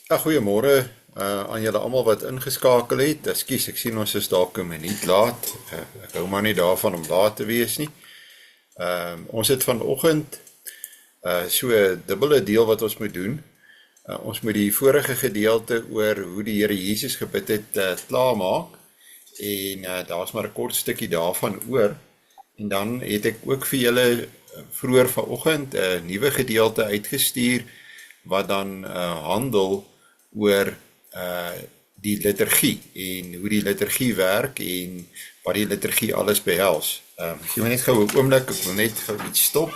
Ja, goeiemôre aan julle almal wat ingeskakel het. Ekskuus, ek sien ons is dalk 'n minuut laat. Ek hou maar nie daarvan om laat te wees nie. Ons het vanoggend so 'n dubbele deel wat ons moet doen. Ons moet die vorige gedeelte oor hoe die Here Jesus gebid het klaarmaak. En daar's maar 'n kort stukkie daarvan oor. En dan het ek ook vir julle vroeër vanoggend 'n nuwe gedeelte uitgestuur wat dan handel oor die liturgie en hoe die liturgie werk en wat die liturgie alles behels. Gee my net gou 'n oomblik, ek wil net gou iets stop.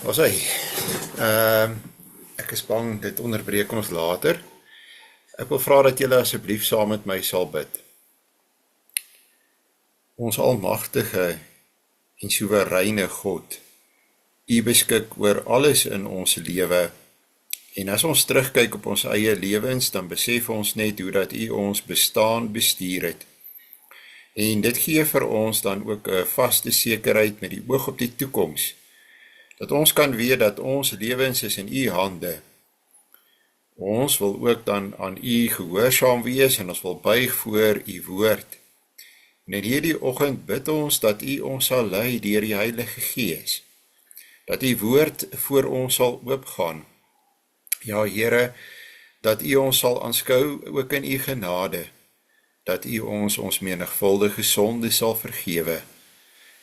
Was hy? Ek is bang dit onderbreek ons later. Ek wil vra dat julle asseblief saam met my sal bid. Ons almagtige en soewereine God, U beskik oor alles in ons lewe. En as ons terugkyk op ons eie lewens, dan besef ons net hoe dat U ons bestaan bestuur het. En dit gee vir ons dan ook 'n vaste sekerheid met die oog op die toekoms, dat ons kan weet dat ons lewens is in U hande. Ons wil ook dan aan U gehoorsaam wees en ons wil buig voor U woord. En in hierdie oggend bid ons dat U ons sal lei deur die Heilige Gees, dat U woord voor ons sal oopgaan. Ja, Here, dat U ons sal aanskou ook in U genade, dat U ons menigvuldige sonde sal vergewe,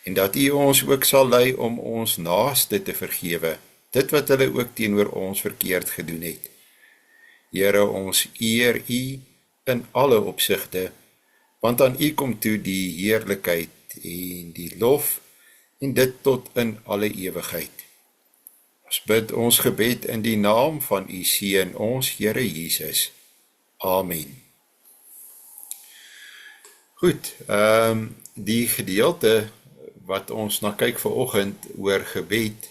en dat U ons ook sal lei om ons naaste te vergewe, dit wat hulle ook teenoor ons verkeerd gedoen het. Here, ons eer U in alle opsigte, want aan U kom toe die heerlikheid en die lof, en dit tot in alle ewigheid. Ons bid ons gebed in die naam van U Seun, ons Here Jesus. Amen. Goed, die gedeelte wat ons na kyk vanoggend oor gebed,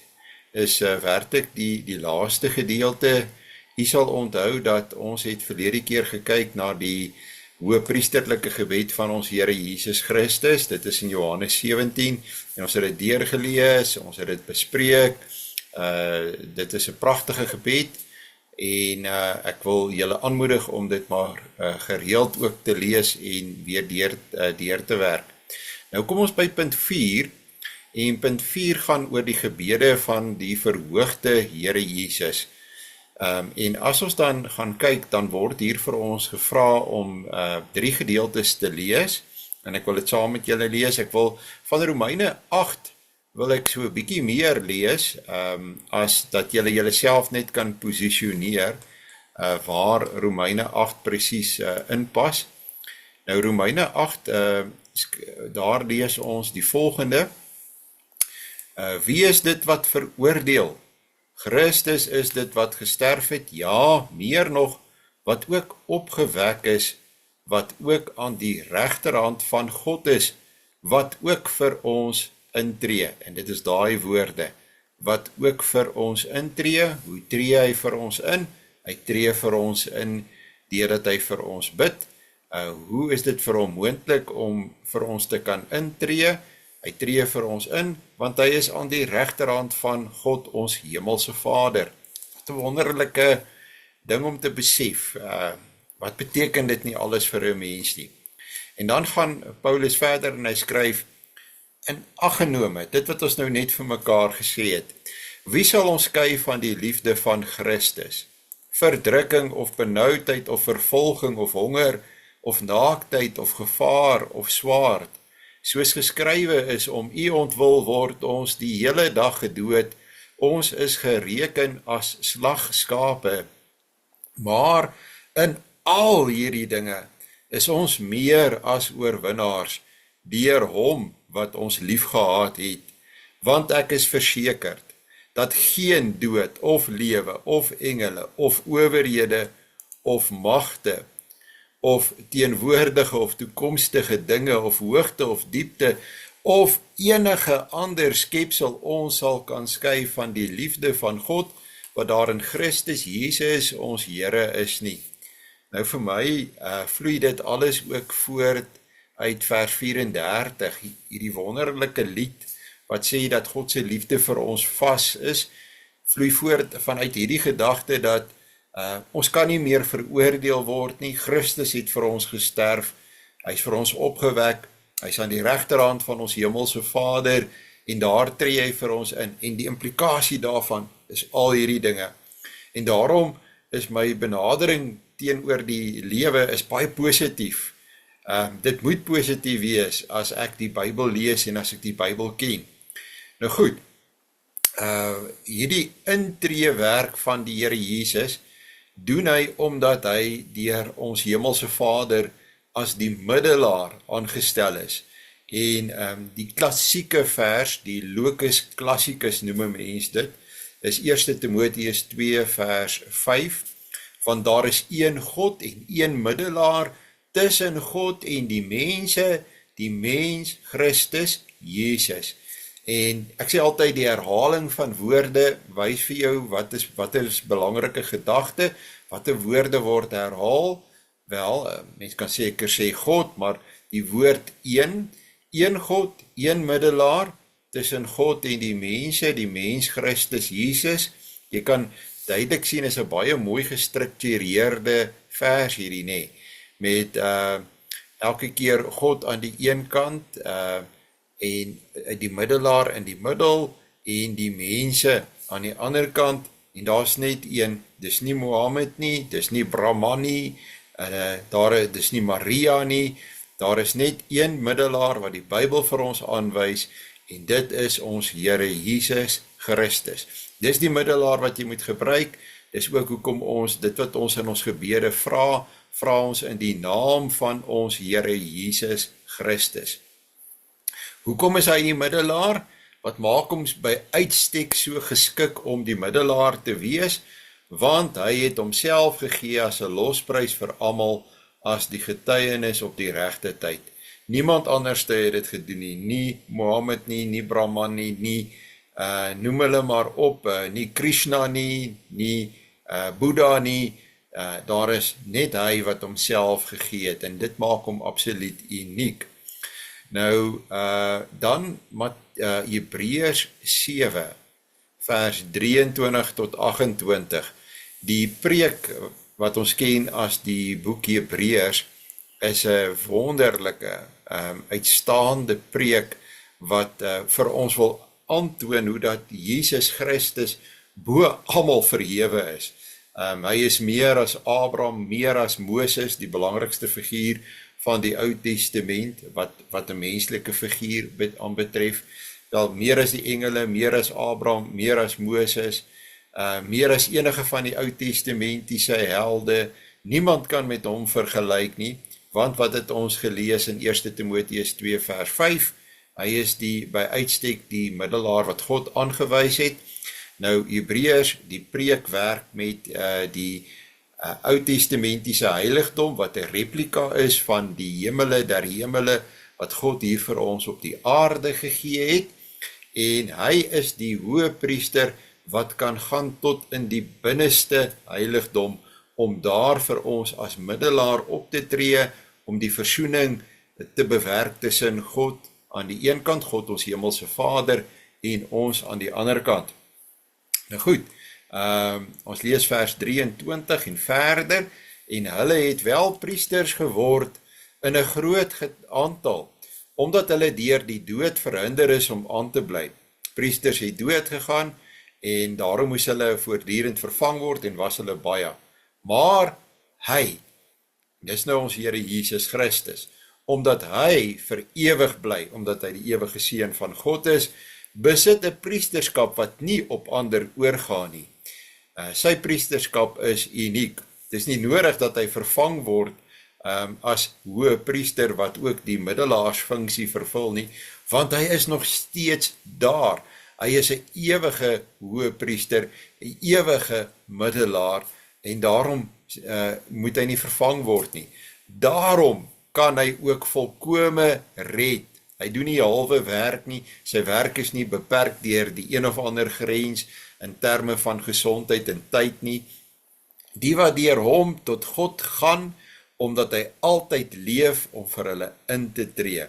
is werklik die laaste gedeelte. U sal onthou dat ons het verlede keer gekyk na die hoëpriesterlike gebed van ons Here Jesus Christus. Dit is in Johannes 17, en ons het dit deurgelees, ons het dit bespreek. Dit is 'n pragtige gebed, en ek wil julle aanmoedig om dit maar gereeld ook te lees en weer deur te werk. Nou kom ons by punt 4, en punt 4 gaan oor die gebede van die verhoogde Here Jesus. En as ons dan gaan kyk, dan word hier vir ons gevra om 3 gedeeltes te lees, en ek wil dit saam met julle lees. Ek wil van Romeine 8 wil ek so 'n bietjie meer lees, as dat julle self net kan posisioneer waar Romeine 8 presies inpas. Nou Romeine 8, daar lees ons die volgende: wie is dit wat veroordeel? Christus is dit wat gesterf het, ja, meer nog, wat ook opgewek is, wat ook aan die regterhand van God is, wat ook vir ons intree. En dit is daai woorde, wat ook vir ons intree. Hoe tree hy vir ons in? Hy tree vir ons in deurdat hy vir ons bid. Hoe is dit vir hom moontlik om vir ons te kan intree? Hy tree vir ons in, want hy is aan die regterhand van God, ons hemelse Vader. Wat 'n wonderlike ding om te besef. Wat beteken dit nie alles vir 'n mens nie? En dan gaan Paulus verder en hy skryf: in ag genome, dit wat ons nou net vir mekaar gesê het, wie sal ons skei van die liefde van Christus? Verdrukking of benoudheid of vervolging of honger of naaktheid of gevaar of swaard? Soos geskrywe is, om U ontwil word ons die hele dag gedood, ons is gereken as slagskape. Maar in al hierdie dinge is ons meer as oorwinnaars deur hom wat ons liefgehad het, want ek is versekerd dat geen dood of lewe of engele of owerhede of magte of teenwoordige of toekomstige dinge of hoogte of diepte of enige ander skepsel ons sal kan skei van die liefde van God wat daar in Christus Jesus ons Here is nie. Nou vir my vloei dit alles ook voort uit vers 34, hierdie wonderlike lied wat sê dat God se liefde vir ons vas is, vloei voort vanuit hierdie gedagte dat ons kan nie meer veroordeel word nie. Christus het vir ons gesterf, hy is vir ons opgewek, hy is aan die regterhand van ons hemelse Vader, en daar tree hy vir ons in, en die implikasie daarvan is al hierdie dinge. En daarom is my benadering teenoor die lewe is baie positief. Dit moet positief wees as ek die Bybel lees en as ek die Bybel ken. Nou goed, hierdie intreewerk van die Here Jesus doen hy omdat hy deur ons hemelse Vader as die middelaar aangestel is. En die klassieke vers, die locus classicus noem 'n mens dit, is 1 Timoteus 2 vers 5, want daar is een God en een middelaar tussen God en die mense, die mens Christus Jesus. En ek sê altyd die herhaling van woorde wys vir jou wat is belangrike gedagte, watter woorde word herhaal. Wel, mens kan seker sê God, maar die woord een God, een middelaar tussen God en die mense, die mens Christus Jesus. Jy kan duidelik sien is 'n baie mooi gestruktureerde vers hierdie, nê, met elke keer God aan die een kant en die middelaar in die middel en die mense aan die ander kant, en daar's net een, dis nie Mohammed nie, dis nie Brahman nie, dis nie Maria nie, daar is net een middelaar wat die Bybel vir ons aanwys, en dit is ons Here Jesus Christus. Dis die middelaar wat jy moet gebruik, dis ook hoekom ons, dit wat ons in ons gebede vra ons in die naam van ons Here Jesus Christus. Hoekom is hy die middelaar? Wat maak hom by uitstek so geskik om die middelaar te wees? Want hy het homself gegee as 'n losprys vir almal, as die getuienis op die regte tyd. Niemand anders het dit gedoen nie, nie Mohammed nie, nie Brahman nie, noem hulle maar op, nie Krishna nie, nie Boeddha nie, daar is net hy wat homself gegee het, en dit maak hom absoluut uniek. Nou, dan Hebreërs 7, vers 23 tot 28, die preek wat ons ken as die boek Hebreërs, is 'n wonderlike, uitstaande preek, wat vir ons wil aantoon hoe dat Jesus Christus bo almal verhewe is. Hy is meer as Abraham, meer as Moses, die belangrikste figuur van die Ou Testament, wat 'n menslike figuur aanbetref, wel meer as die engele, meer as Abraham, meer as Moses, meer as enige van die Ou Testamentiese helde. Niemand kan met hom vergelyk nie, want wat het ons gelees in 1 Timoteus 2 vers 5, hy is by uitstek die middelaar wat God aangewys het. Nou Hebreërs, die preek werk met die Ou Testamentiese heiligdom, wat 'n replika is van die hemele der hemele, wat God hier vir ons op die aarde gegee het, en hy is die hoëpriester wat kan gaan tot in die binneste heiligdom, om daar vir ons as middelaar op te tree, om die versoening te bewerk tussen God aan die een kant, God ons hemelse Vader, en ons aan die ander kant. Nou goed, ons lees vers 23 en verder, en hulle het wel priesters geword in 'n groot aantal, omdat hulle deur die dood verhinder is om aan te bly. Priesters het dood gegaan, en daarom moes hulle voortdurend vervang word, en was hulle baie. Maar hy, dis nou ons Here Jesus Christus, omdat hy vir ewig bly, omdat hy die ewige seun van God is, besit 'n priesterskap wat nie op ander oorgaan nie. Sy priesterskap is uniek. Het is nie nodig dat hy vervang word as hoëpriester wat ook die middelaarsfunksie vervul nie, want hy is nog steeds daar. Hy is 'n ewige hoëpriester, 'n ewige middelaar, en daarom moet hy nie vervang word nie. Daarom kan hy ook volkome red. Hy doen nie halwe werk nie, sy werk is nie beperk deur die een of ander grens in terme van gesondheid en tyd nie. Die wat deur hom tot God gaan, omdat hy altyd leef om vir hulle in te tree.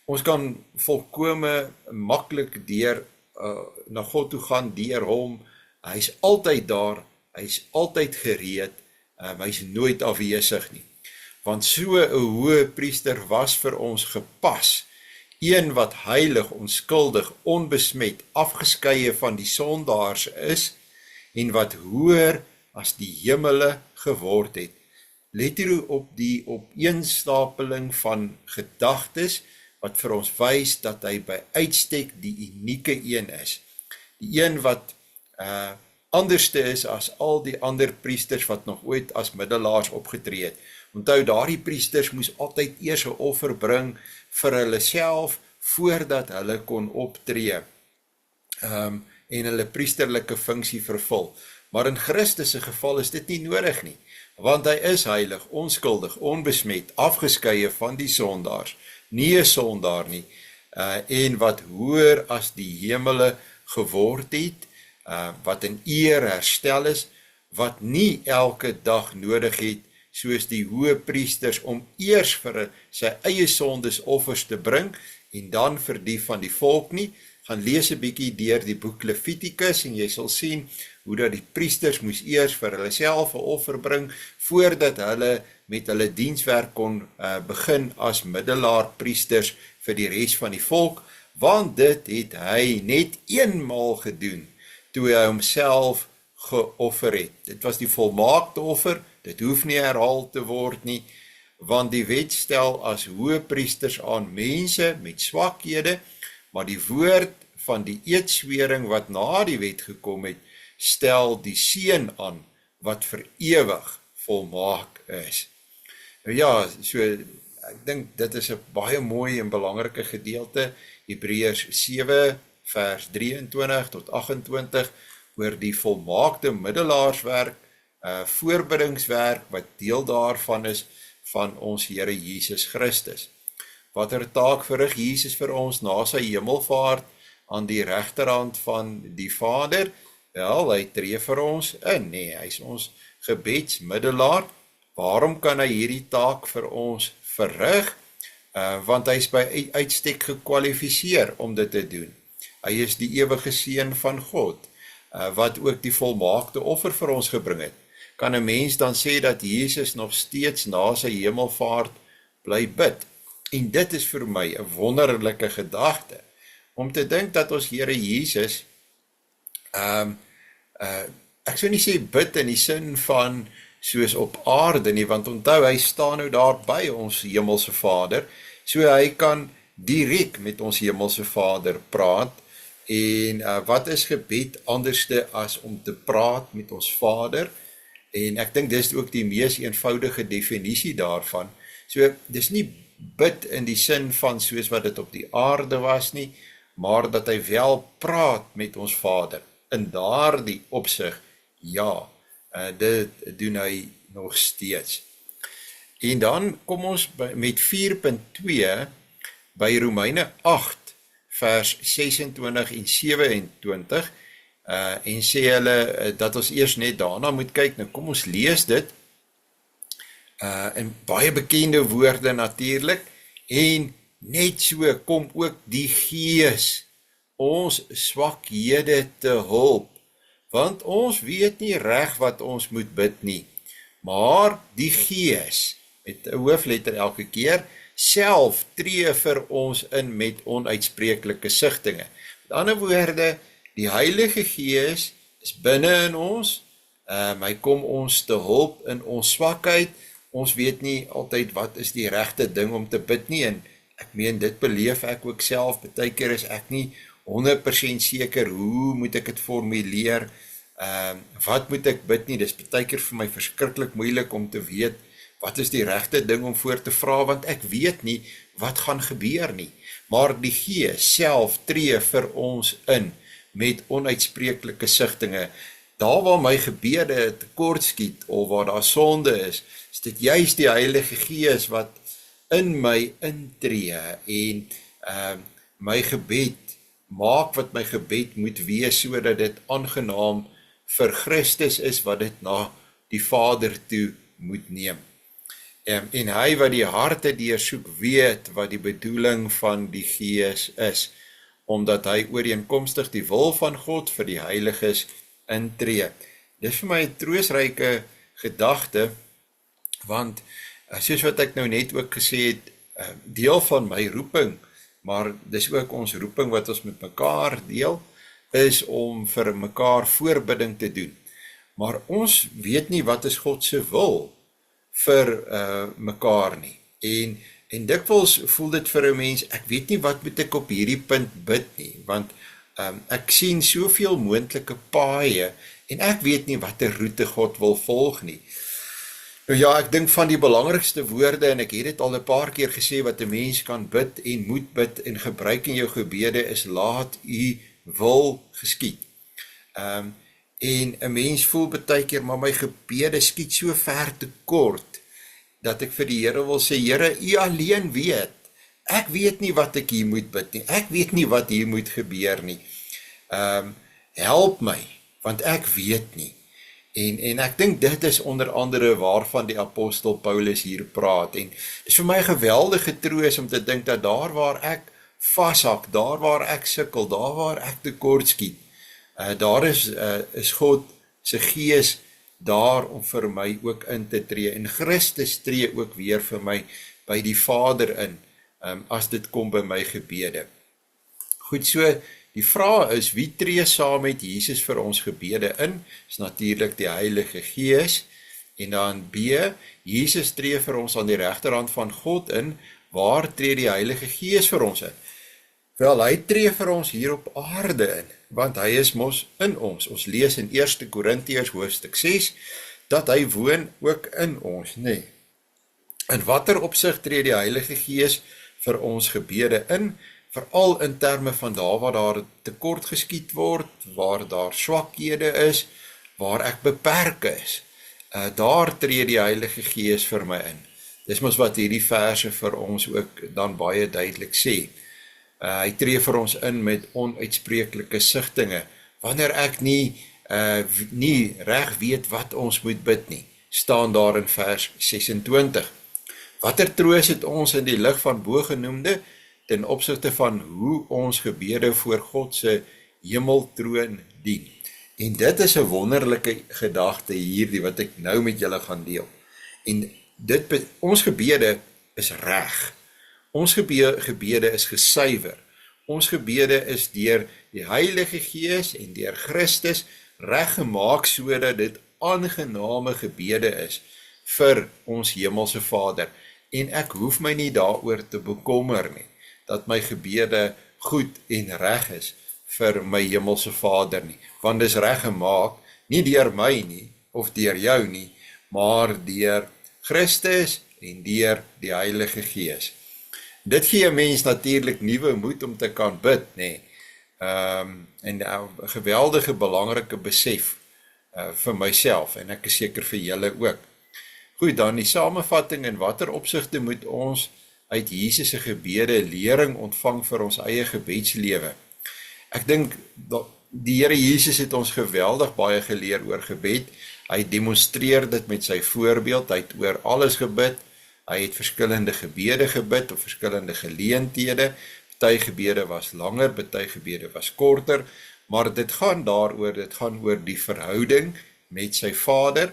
Ons kan volkome maklik deur na God toe gaan, deur hom. Hy's altyd daar, hy's altyd gereed, hy's nooit afwesig nie. Want so 'n hoë priester was vir ons gepas, een wat heilig, onskuldig, onbesmet, afgeskeie van die sondaars is, en wat hoër as die hemele geword het. Let hier op die opeenstapeling van gedagtes, wat vir ons wys dat hy by uitstek die unieke een is. Die een wat anderste is as al die ander priesters wat nog ooit as middelaars opgetree het. Onthou, daardie priesters moes altyd eers 'n offer bring vir hulle self, voordat hulle kon optree en hulle priesterlike funksie vervul. Maar in Christus se geval is dit nie nodig nie, want hy is heilig, onskuldig, onbesmet, afgeskeie van die sondaars, nie 'n sondaar nie, en wat hoër as die hemele geword het, wat in eer herstel is, wat nie elke dag nodig het, soos die hoë priesters, om eers vir sy eie sondes offers te bring, en dan vir die van die volk nie. Gaan lees 'n bietjie deur die boek Levitikus, en jy sal sien hoe dat die priesters moes eers vir hulle self 'n offer bring, voordat hulle met hulle dienswerk kon begin as middelaar priesters vir die res van die volk, want dit het hy net eenmaal gedoen, toe hy homself geoffer het. Dit was die volmaakte offer, dit hoef nie herhaal te word nie, want die wet stel as hoëpriesters aan mense met swakhede, maar die woord van die eedswering wat na die wet gekom het, stel die seun aan, wat vir ewig volmaak is. Nou ja, so ek dink dit is 'n baie mooi en belangrike gedeelte, Hebreërs 7 vers 23 tot 28, oor die volmaakte middelaarswerk, voorbiddingswerk, wat deel daarvan is, van ons Here Jesus Christus. Watter taak verrig Jesus vir ons na sy hemelvaart aan die regterhand van die Vader? Wel, hy tree vir ons in, nee, hy is ons gebedsmiddelaar. Waarom kan hy hierdie taak vir ons verrig? Want hy is by uitstek gekwalifiseer om dit te doen. Hy is die ewige seun van God, wat ook die volmaakte offer vir ons gebring het. Kan 'n mens dan sê dat Jesus nog steeds na sy hemelvaart bly bid? En dit is vir my 'n wonderlike gedagte, om te dink dat ons Here Jesus, ek sou nie sê bid in die sin van soos op aarde nie, want onthou, hy staan nou daar by ons hemelse Vader, so hy kan direk met ons hemelse Vader praat. En wat is gebed anderste as om te praat met ons Vader? En ek dink dis ook die mees eenvoudige definisie daarvan. So dis nie bid in die sin van soos wat dit op die aarde was nie, maar dat hy wel praat met ons Vader. In daardie opsig, ja, dit doen hy nog steeds. En dan kom ons met 4.2 by Romeine 8 vers 26 en 27, en sê hulle dat ons eers net daarna moet kyk. Nou kom ons lees dit, in baie bekende woorde natuurlik, en net so kom ook die Gees ons swakhede te hulp, want ons weet nie reg wat ons moet bid nie, maar die Gees, met 'n hoofletter elke keer, self tree vir ons in met onuitspreeklike sigtinge. Met ander woorde, die Heilige Gees is binne in ons, hy kom ons te hulp in ons swakheid. Ons weet nie altyd wat is die regte ding om te bid nie, en ek meen dit beleef ek ook self, baie keer is ek nie 100% seker hoe moet ek dit formuleer, wat moet ek bid nie, dis baie keer vir my verskriklik moeilik om te weet wat is die regte ding om voor te vra, want ek weet nie wat gaan gebeur nie, maar die Gees self tree vir ons in met onuitspreeklike sigtinge. Daar waar my gebede tekort skiet, of waar daar sonde is dit juist die Heilige Gees wat in my intree en my gebed maak wat my gebed moet wees, sodat dit aangenaam vir Christus is, wat dit na die Vader toe moet neem. En hy wat die harte deursoek weet wat die bedoeling van die Gees is, omdat hy ooreenkomstig die wil van God vir die heiliges intree. Dis vir my 'n troostryke gedagte, want soos wat ek nou net ook gesê het, deel van my roeping, maar dis ook ons roeping wat ons met mekaar deel, is om vir mekaar voorbidding te doen. Maar ons weet nie wat is God se wil vir mekaar nie. En dikwels voel dit vir 'n mens, ek weet nie wat moet ek op hierdie punt bid nie, want ek sien soveel moontlike paaie, en ek weet nie watter roete God wil volg nie. Nou ja, ek dink van die belangrikste woorde, en ek het dit al 'n paar keer gesê, wat 'n mens kan bid en moet bid en gebruik in jou gebede, is laat u wil geskied. En 'n mens voel baie keer, maar my gebede skiet so ver te kort, dat ek vir die Here wil sê, Here, u alleen weet. Ek weet nie wat ek hier moet bid nie. Ek weet nie wat hier moet gebeur nie. Help my, want ek weet nie. En ek dink dit is onder andere waarvan die apostel Paulus hier praat. En dit is vir my 'n geweldige troos om te dink dat daar waar ek vashak, daar waar ek sukkel, daar waar ek tekort skiet, daar is God se Gees daar om vir my ook in te tree. En Christus tree ook weer vir my by die Vader in, as dit kom by my gebede. Goed, so die vraag is, wie tree saam met Jesus vir ons gebede in? Is natuurlik die Heilige Gees. En dan B, Jesus tree vir ons aan die regterhand van God in. Waar tree die Heilige Gees vir ons in? Wel, hy tree vir ons hier op aarde in, want hy is mos in ons. Ons lees in 1 Korintiërs hoofstuk 6, dat hy woon ook in ons, nee. In watter opsig tree die Heilige Gees vir ons gebede in? Veral in terme van waar daar tekort geskied word, waar daar swakhede is, waar ek beperk is. Daar tree die Heilige Gees vir my in. Dis mos wat hierdie verse vir ons ook dan baie duidelik sê. Hy tree vir ons in met onuitspreeklike sigtinge, wanneer ek nie reg weet wat ons moet bid nie, staan daar in vers 26. Watter troos het ons in die lig van bogenoemde, ten opsigte van hoe ons gebede voor God se hemeltroon dien. En dit is 'n wonderlike gedagte hierdie wat ek nou met julle gaan deel. En ons gebede is reg. Ons gebede is gesuiwer. Ons gebede is deur die Heilige Gees en deur Christus reggemaak sodat dit aangename gebede is vir ons hemelse Vader. En ek hoef my nie daaroor te bekommer nie, dat my gebede goed en reg is vir my hemelse Vader nie. Want dis reggemaak, nie deur my nie, of deur jou nie, maar deur Christus en deur die Heilige Gees. Dit gee 'n mens natuurlik nuwe moed om te kan bid, nê. En 'n geweldige belangrike besef vir myself, en ek is seker vir julle ook. Goed, dan die samevatting, in watter opsigte moet ons uit Jesus se gebede lering ontvang vir ons eie gebedslewe. Ek dink die Here Jesus het ons geweldig baie geleer oor gebed. Hy demonstreer dit met sy voorbeeld. Hy het oor alles gebid. Hy het verskillende gebede gebid op verskillende geleenthede. Party gebede was langer, party gebede was korter, maar dit gaan oor die verhouding met sy Vader,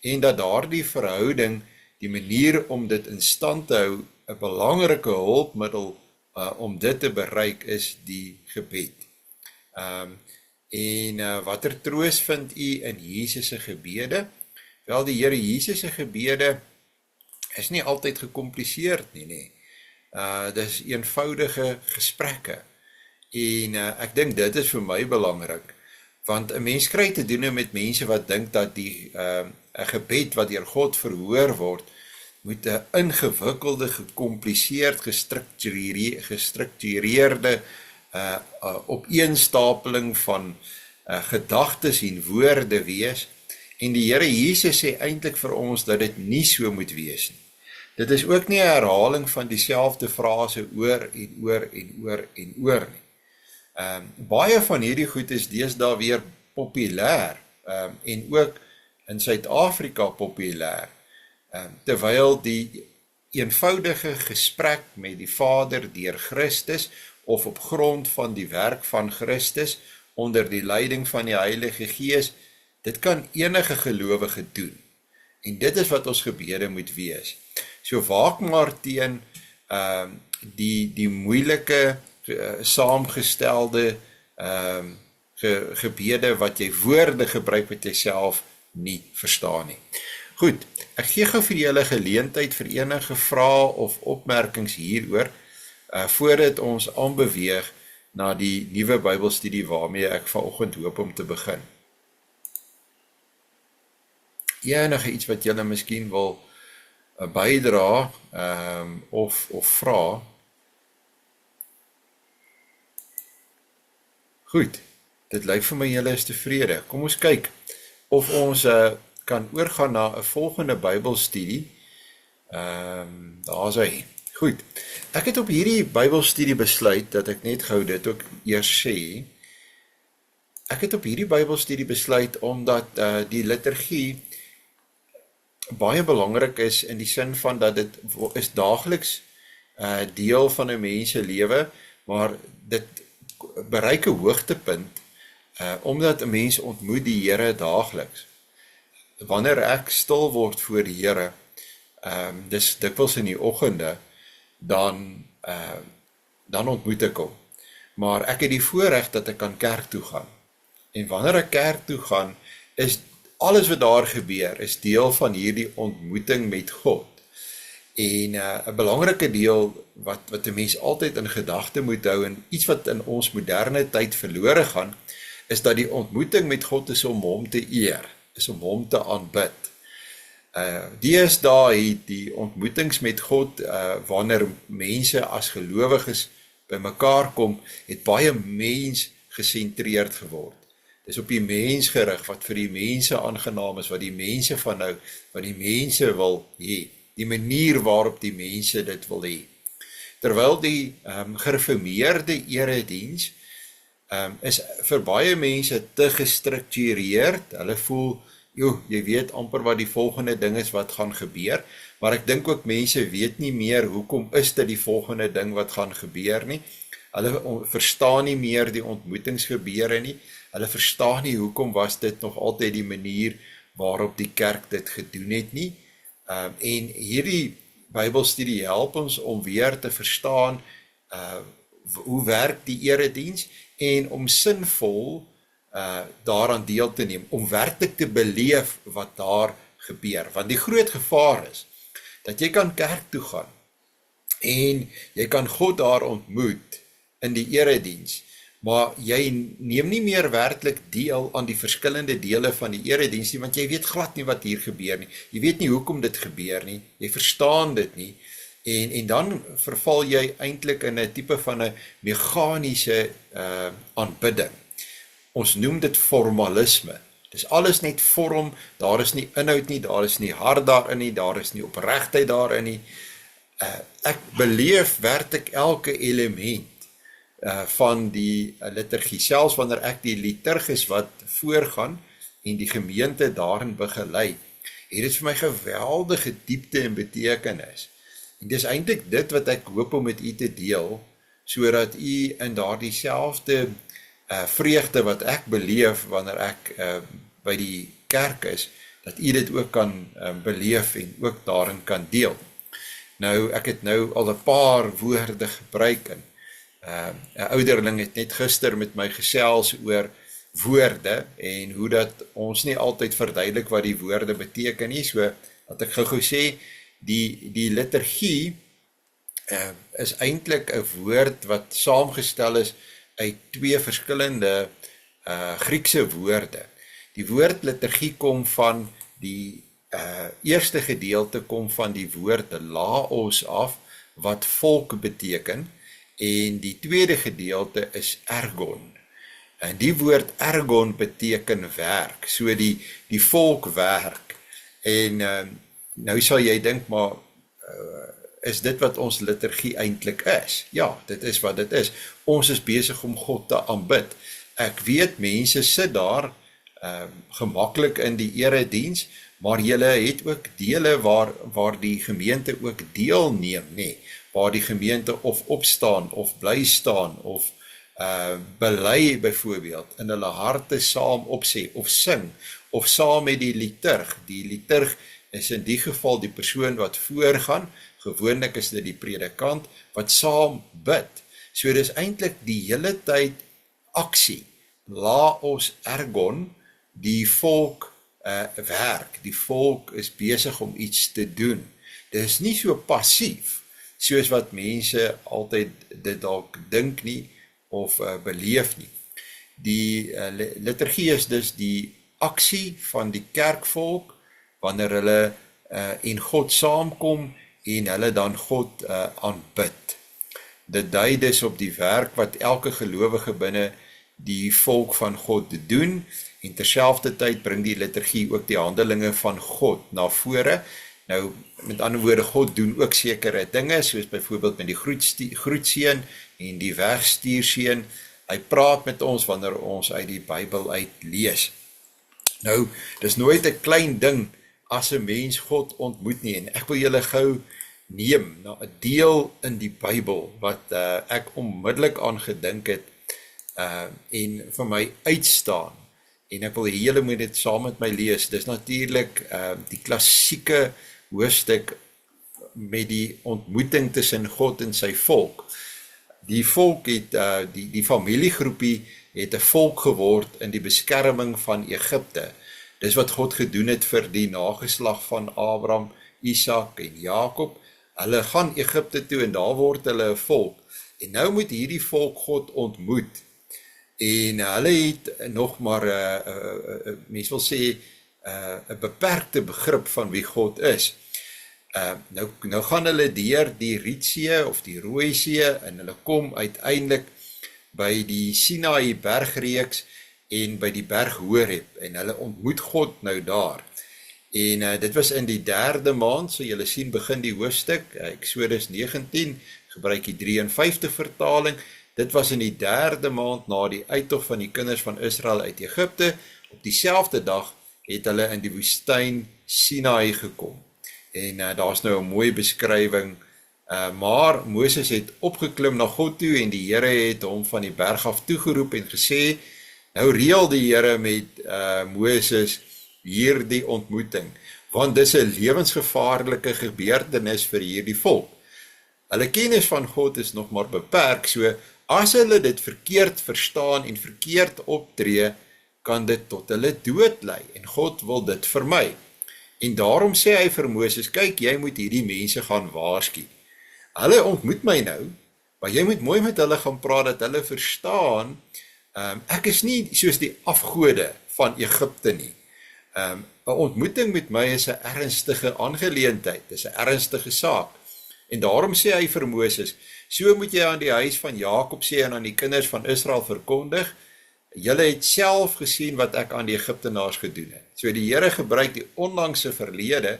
en dat daardie verhouding, die manier om dit in stand te hou, 'n belangrike hulpmiddel om dit te bereik is die gebed. Watter troos vind u in Jesus se gebede? Wel, die Here Jesus se gebede is nie altyd gecompliseerd nie. Dis eenvoudige gesprekke. En ek dink dit is vir my belangrik, want 'n mens kry te doen met mense wat dink dat 'n gebed wat deur God verhoor word, moet 'n ingewikkelde, gecompliseerd, gestruktureerde opeenstapeling van gedagtes en woorde wees. En die Here Jesus sê eintlik vir ons dat dit nie so moet wees nie. Dit is ook nie 'n herhaling van dieselfde frase oor en oor en oor en oor nie. Baie van hierdie goed is deesdae weer populêr, en ook in Suid-Afrika populêr. Terwyl die eenvoudige gesprek met die Vader deur Christus of op grond van die werk van Christus onder die leiding van die Heilige Gees, dit kan enige gelowige doen. En dit is wat ons gebede moet wees. So waak maar teen die moeilike, saamgestelde gebede wat jy woorde gebruik wat jy self nie verstaan nie. Goed, ek gee gou vir julle geleentheid vir enige vrae of opmerkings hieroor, voordat ons aanbeweeg na die nuwe Bybelstudie waarmee ek vanoggend hoop om te begin. Enige iets wat julle miskien wil bydra of vra. Goed, dit lyk vir my julle is tevrede. Kom ons kyk of ons kan oorgaan na 'n volgende Bybelstudie. Daar is hy. Goed, ek het op hierdie Bybelstudie besluit, dat ek net gou dit ook eers sê, ek het op hierdie Bybelstudie besluit, omdat die liturgie baie belangrik is, in die sin van dat dit is daagliks deel van 'n mens se lewe, maar dit bereik 'n hoogtepunt, omdat 'n mens ontmoet die Here daagliks. Wanneer ek stil word voor die Here, dis dikwels in die oggende, dan ontmoet ek hom. Maar ek het die voorreg dat ek kan kerk toe gaan. En wanneer ek kerk toe gaan, is alles wat daar gebeur, is deel van hierdie ontmoeting met God. En 'n belangrike deel wat 'n mens altyd in gedagte moet hou, en iets wat in ons moderne tyd verlore gaan, is dat die ontmoeting met God is om hom te eer, is om hom te aanbid. Deesdae het die ontmoetings met God, wanneer mense as gelowiges by mekaar kom, het baie mens gesentreerd geword. Dis op die mens gerig, wat vir die mense aangenaam is, wat die mense van nou, wat die mense wil hê, die manier waarop die mense dit wil hê. Terwyl die gereformeerde erediens is vir baie mense te gestruktureerd, hulle voel, jy weet amper wat die volgende ding is wat gaan gebeur, maar ek dink ook mense weet nie meer hoekom is dit die volgende ding wat gaan gebeur nie, hulle verstaan nie meer die ontmoetingsgebeure nie, hulle verstaan nie hoekom was dit nog altyd die manier waarop die kerk dit gedoen het nie, en hierdie Bybelstudie help ons om weer te verstaan hoe werk die erediens, en om sinvol daaraan deel te neem, om werklik te beleef wat daar gebeur. Want die groot gevaar is, dat jy kan kerk toe gaan, en jy kan God daar ontmoet in die erediens, maar jy neem nie meer werklik deel aan die verskillende dele van die erediens nie, want jy weet glad nie wat hier gebeur nie, jy weet nie hoekom dit gebeur nie, jy verstaan dit nie, en dan verval jy eintlik in 'n tipe van 'n meganiese aanbidding. Ons noem dit formalisme. Dis alles net vorm, daar is nie inhoud nie, daar is nie hart daarin nie, daar is nie opregtheid daarin nie. Ek beleef werklik elke element van die liturgie, selfs wanneer ek die liturgies wat voorgaan en die gemeente daarin begelei, het dit vir my geweldige diepte en betekenis. En dis eintlik dit wat ek hoop om met u te deel, sodat u in daardie selfde vreugde wat ek beleef wanneer ek by die kerk is, dat u dit ook kan beleef en ook daarin kan deel. Nou, ek het nou al 'n paar woorde gebruik, en 'n ouderling het net gister met my gesels oor woorde, en hoe dat ons nie altyd verduidelik wat die woorde beteken nie, so dat ek gou sê, die liturgie is eintlik 'n woord wat saamgestel is uit twee verskillende Griekse woorde. Die woord liturgie kom van die eerste gedeelte kom van die woord laos af, wat volk beteken, en die tweede gedeelte is ergon. En die woord ergon beteken werk, so die volk werk. En nou sal jy dink, maar is dit wat ons liturgie eintlik is? Ja, dit is wat dit is. Ons is besig om God te aanbid. Ek weet mense sit daar gemaklik in die erediens, maar julle het ook dele waar die gemeente ook deelneem, nee, waar die gemeente of opstaan, of bly staan, of bely byvoorbeeld, in hulle harte saam opsê, of sing, of saam met die liturg. Die liturg is in die geval die persoon wat voorgaan, gewoonlik is dit die predikant, wat saam bid. So dis eintlik die hele tyd aksie, laos ergon, die volk werk, die volk is besig om iets te doen. Dit is nie so passief, soos wat mense altyd dit dalk dink nie, of beleef nie. Die liturgie is dus die aksie van die kerkvolk, wanneer hulle en God saamkom, en hulle dan God aanbid. Dit dui dus op die werk wat elke gelowige binne die volk van God doen, en terselfdertyd bring die liturgie ook die handelinge van God na vore. Nou, met ander woorde, God doen ook sekere dinge, soos byvoorbeeld met die groetseën en die wegstuurseën. Hy praat met ons wanneer ons uit die Bybel uit lees. Nou, dis nooit 'n klein ding as 'n mens God ontmoet nie, en ek wil julle gou neem na 'n deel in die Bybel wat ek onmiddellik aan gedink het en vir my uitstaan. En ek wil julle moet dit saam met my lees. Dis natuurlik die klassieke hoofstuk met die ontmoeting tussen God en sy volk. Die volk het, die familiegroepie het 'n volk geword in die beskerming van Egipte. Dis wat God gedoen het vir die nageslag van Abraham, Isak en Jakob. Hulle gaan Egipte toe en daar word hulle 'n volk. En nou moet hierdie volk God ontmoet. En hulle het nog maar, mens wil sê, 'n beperkte begrip van wie God is. Nou gaan hulle deur die Rietsee of die Rooi See en hulle kom uiteindelik by die Sinaï bergreeks en by die berg Horeb en hulle ontmoet God nou daar. En dit was in die 3de maand, so julle sien begin die hoofstuk, Eksodus 19, gebruik die 53 vertaling. Dit was in die 3de maand na die uittog van die kinders van Israel uit Egipte. Op dieselfde dag het hulle in die woestyn Sinaï gekom. En daar is nou 'n mooi beskrywing, maar Moses het opgeklim na God toe en die Here het hom van die berg af toegeroep en gesê, nou reël die Here met Moses hierdie ontmoeting, want dis 'n lewensgevaarlike gebeurtenis vir hierdie volk. Hulle kennis van God is nog maar beperk, so as hulle dit verkeerd verstaan en verkeerd optree, kan dit tot hulle dood lei, en God wil dit vermy. En daarom sê hy vir Moses, kyk, jy moet hierdie mense gaan waarsku. Hulle ontmoet my nou, maar jy moet mooi met hulle gaan praat, dat hulle verstaan, ek is nie soos die afgode van Egipte nie. 'n Ontmoeting met my is 'n ernstige aangeleentheid, is 'n ernstige saak. En daarom sê hy vir Moses, so moet jy aan die huis van Jakob sê en aan die kinders van Israel verkondig, julle het self gesien wat ek aan die Egiptenaars gedoen het. So die Here gebruik die onlangse verlede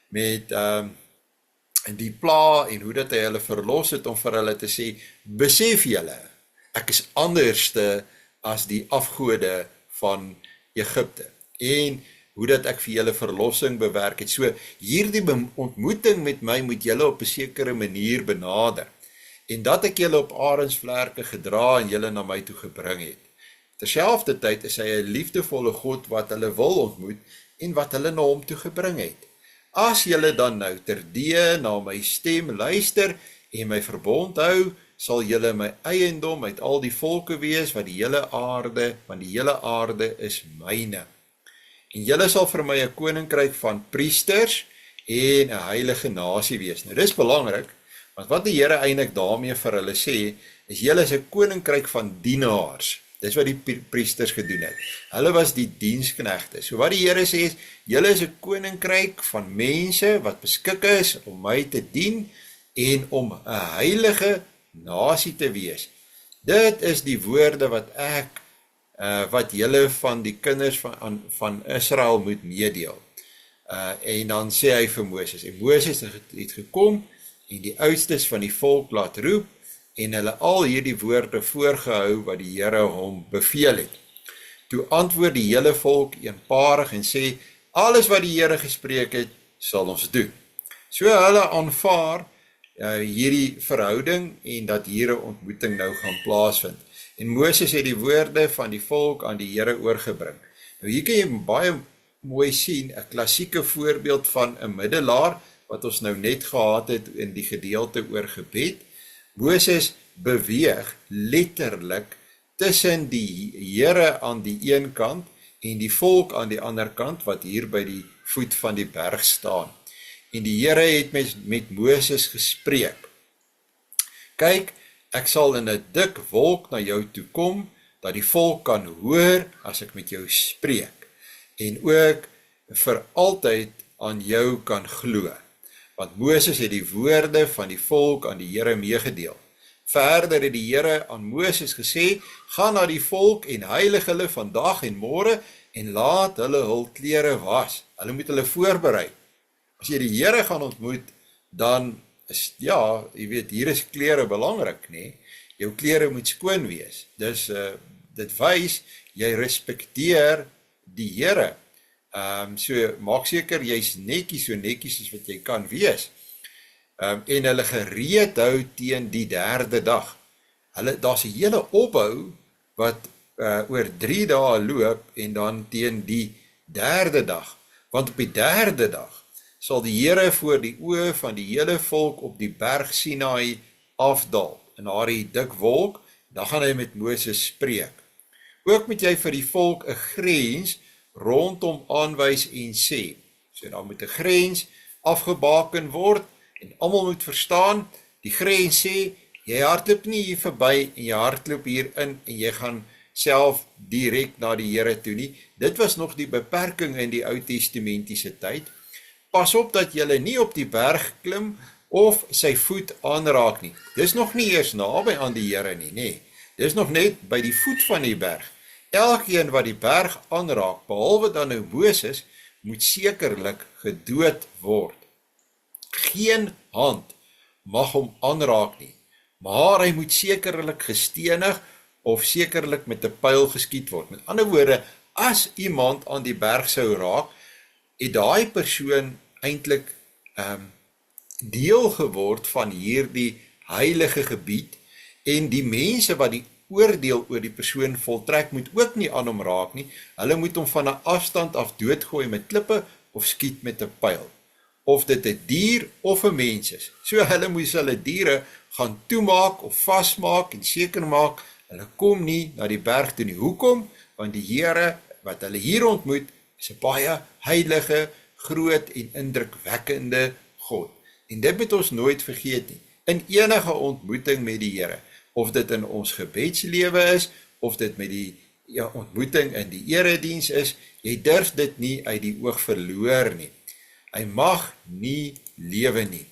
met die pla en hoe dat hy hulle verlos het om vir hulle te sê, besef julle, ek is anderste as die afgode van Egipte. En hoe dat ek vir julle verlossing bewerk het. So hierdie ontmoeting met my moet julle op 'n sekere manier benader. En dat ek julle op arensvlerke gedra en julle na my toe gebring het. Terselfdertyd is hy 'n liefdevolle God wat hulle wil ontmoet en wat hulle na hom toe gebring het. As julle dan nou terdee na my stem luister en my verbond hou, sal julle my eiendom uit al die volke wees wat die hele aarde, want die hele aarde is myne. En julle sal vir my 'n koninkryk van priesters en 'n heilige nasie wees. Nou dis belangrik, want wat die Here eintlik daarmee vir hulle sê, is julle is 'n koninkryk van dienaars. Dis wat die priesters gedoen het. Hulle was die diensknegte. So wat die Here sê is, julle is 'n koninkryk van mense wat beskik is om my te dien en om 'n heilige nasie te wees. Dit is die woorde wat wat julle van die kinders van Israel moet meedeel. En dan sê hy vir Moses, en Moses het gekom en die oudstes van die volk laat roep en hulle al hierdie woorde voorgehou wat die Here hom beveel het. Toe antwoord die hele volk eenparig en sê, alles wat die Here gespreek het, sal ons doen. So hulle aanvaar hierdie verhouding en dat hier 'n ontmoeting nou gaan plaasvind. En Moses het die woorde van die volk aan die Here oorgebring. Nou hier kan jy baie mooi sien, 'n klassieke voorbeeld van 'n middelaar, wat ons nou net gehad het in die gedeelte oor gebed. Moses beweeg letterlik tussen die Here aan die een kant en die volk aan die ander kant, wat hier by die voet van die berg staan. En die Here het met Moses gespreek. Kyk, ek sal in 'n dik wolk na jou toe kom, dat die volk kan hoor as ek met jou spreek, en ook vir altyd aan jou kan glo. Want Moses het die woorde van die volk aan die Here meegedeel. Verder het die Here aan Moses gesê, gaan na die volk en heilig hulle vandag en môre, en laat hulle hul klere was. Hulle moet hulle voorberei. As jy die Here gaan ontmoet, dan is, ja, jy weet, hier is klere belangrik, nee? Jou klere moet skoon wees. Dus dit wys, jy respekteer die Here. So maak seker, jy's netjies, so netjies as wat jy kan wees. En hulle gereed hou teen die derde dag. Daar's 'n hele opbou wat oor 3 dae loop en dan teen die derde dag. Want op die derde dag sal die Here voor die oë van die hele volk op die berg Sinaï afdaal in daardie dik wolk. Dan gaan hy met Moses spreek. Ook moet jy vir die volk 'n grens rondom aanwys en sê. So dan moet 'n grens afgebaken word en almal moet verstaan, die grens sê, jy hardloop nie hier verby en jy hardloop hier in en jy gaan self direk na die Here toe nie. Dit was nog die beperking in die Ou Testamentiese tyd. Pas op dat jy nie op die berg klim of sy voet aanraak nie. Dis nog nie eers naby aan die Here nie, nee. Dis nog net by die voet van die berg. Elkeen wat die berg aanraak, behalwe dan nou Moses, moet sekerlik gedood word. Geen hand mag hom aanraak nie, maar hy moet sekerlik gestenig of sekerlik met 'n pyl geskiet word. Met ander woorde, as iemand aan die berg sou raak, het daai persoon eintlik deel geword van hierdie heilige gebied, en die mense wat die oordeel oor die persoon voltrek moet ook nie aan hom raak nie. Hulle moet hom van 'n afstand af doodgooi met klippe of skiet met 'n pyl. Of dit 'n dier of 'n mens is. So hulle moes hulle diere gaan toemaak of vasmaak en seker maak, hulle kom nie na die berg toe nie. Hoekom? Want die Here wat hulle hier ontmoet, is 'n baie heilige, groot en indrukwekkende God. En dit moet ons nooit vergeet nie. In enige ontmoeting met die Here, of dit in ons gebedslewe is, of dit met die ontmoeting in die erediens is, jy durf dit nie uit die oog verloor nie. Hy mag nie lewe nie.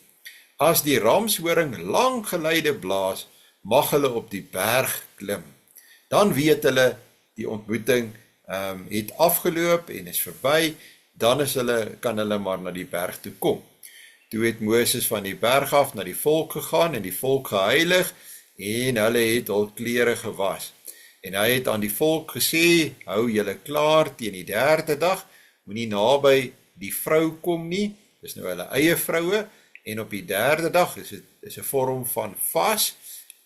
As die ramshoring lang geleide blaas, mag hulle op die berg klim. Dan weet hulle, die ontmoeting het afgeloop en is verby, dan kan hulle maar na die berg toe kom. Toe het Moses van die berg af na die volk gegaan en die volk geheilig, en hulle het hul klere gewas. En hy het aan die volk gesê, hou julle klaar teen die derde dag, moenie naby die vrou kom nie, dis nou hulle eie vroue, en op die derde dag is 'n vorm van vas,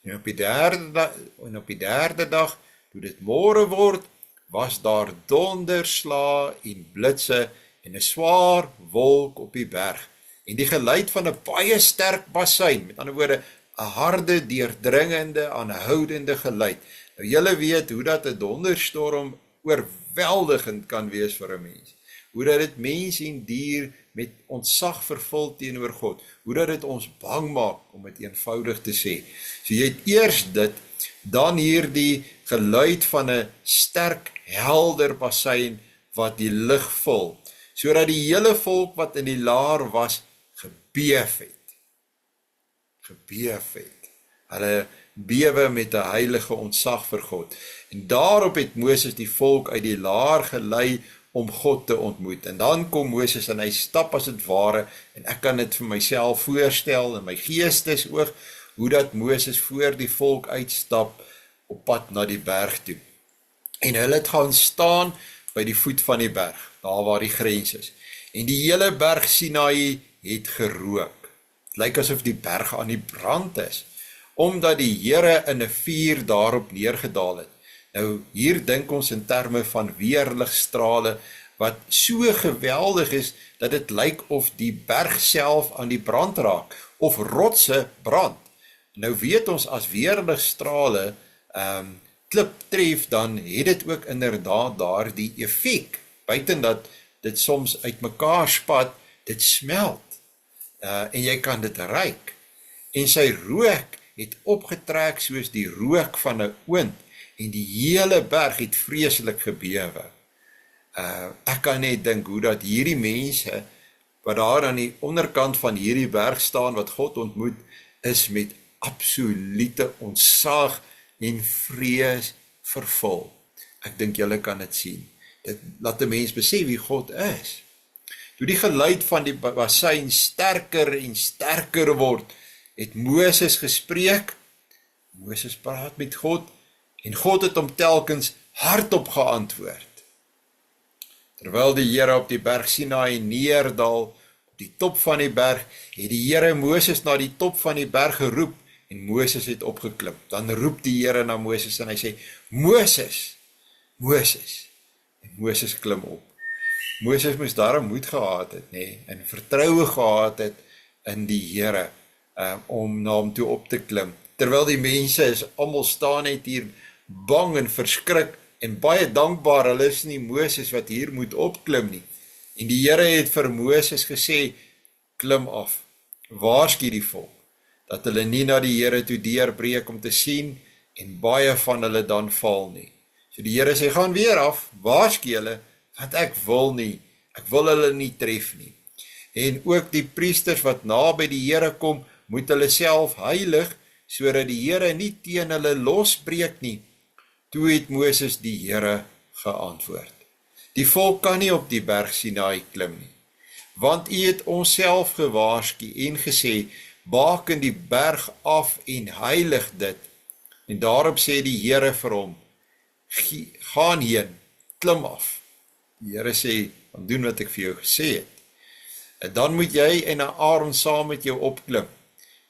en op die derde dag, toe dit môre word, was daar donderslae en blitse en 'n swaar wolk op die berg, en die geluid van 'n baie sterk bassein, met ander woorde, 'n harde, deurdringende, aanhoudende geluid. Nou julle weet hoe dat 'n donderstorm oorweldigend kan wees vir 'n mens. Hoe dat dit mens en dier met ontzag vervul teenoor God. Hoe dat dit ons bang maak, om dit eenvoudig te sê. So jy het eers dit, dan hier die geluid van 'n sterk, helder bassein wat die lug vul, sodat die hele volk wat in die laar was, gebeef het. Hulle bewe met 'n heilige ontzag vir God. En daarop het Moses die volk uit die laar gelei om God te ontmoet. En dan kom Moses en hy stap as het ware, en ek kan dit vir myself voorstel in my geestesoog, hoe dat Moses voor die volk uitstap op pad na die berg toe. En hulle het gaan staan by die voet van die berg, daar waar die grens is. En die hele berg Sinaï het gerook. Het lyk asof die berg aan die brand is, omdat die Here in 'n vuur daarop neergedaal het. Nou, hier dink ons in terme van weerligstrale, wat so geweldig is, dat dit lyk of die berg self aan die brand raak, of rotse brand. Nou weet ons, as weerligstrale klip tref, dan het dit ook inderdaad daar die effek, buiten dat dit soms uit mekaar spat, dit smelt, en jy kan dit ruik, en sy rook het opgetrek soos die rook van 'n oond, en die hele berg het vreeslik gebewe. Ek kan net dink hoe dat hierdie mense, wat daar aan die onderkant van hierdie berg staan, wat God ontmoet, is met absolute ontzag en vrees vervul. Ek dink julle kan dit sien. Dit laat 'n mens besef wie God is. Toe die geluid van die bassein sterker en sterker word, het Moses gespreek. Moses praat met God, en God het hom telkens hardop geantwoord. Terwyl die Here op die berg Sinaï neerdal, op die top van die berg, het die Here Moses na die top van die berg geroep, en Moses het opgeklim. Dan roep die Here na Moses en hy sê, Moses, Moses. En Moses klim op. Moses moes daarom moed gehad het, en vertroue gehad het in die Here, om na hom toe op te klim. Terwyl die mense is, almal staan net hier bang en verskrik, en baie dankbaar, hulle is nie Moses wat hier moet opklim nie. En die Here het vir Moses gesê, klim af, waarsku die volk, dat hulle nie na die Here toe deurbreek om te sien, en baie van hulle dan val nie. So die Here sê, gaan weer af, waarsku hulle, want ek wil hulle nie tref nie. En ook die priesters wat naby die Here kom, moet hulle self heilig, sodat die Here nie teen hulle losbreek nie. Toe het Moses die Here geantwoord. Die volk kan nie op die berg Sinaï klim nie, want u het ons self gewaarsku en gesê, baken die berg af en heilig dit. En daarop sê die Here vir hom, gaan heen, klim af. Die Here sê, dan doen wat ek vir jou gesê het. En dan moet jy en Aaron saam met jou opklim.